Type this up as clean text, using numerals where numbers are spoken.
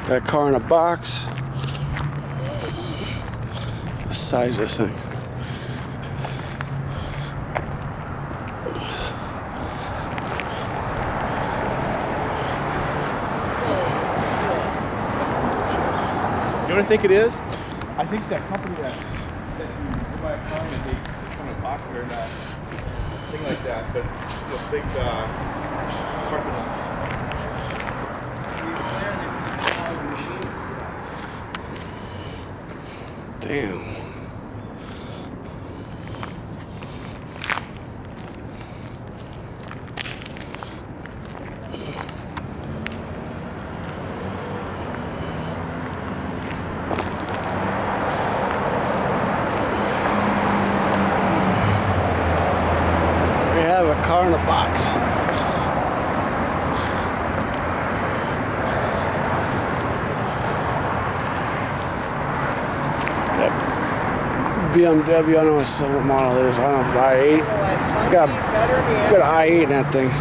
Got a car in a box. The size of this thing. You know what I think it is? I think that company that you buy a car and they come in a box or a thing like that, but a big parking lot. Damn. We have a car in a box. BMW, I don't know what model it is. I don't know if it's I8. Got an I8 in that thing.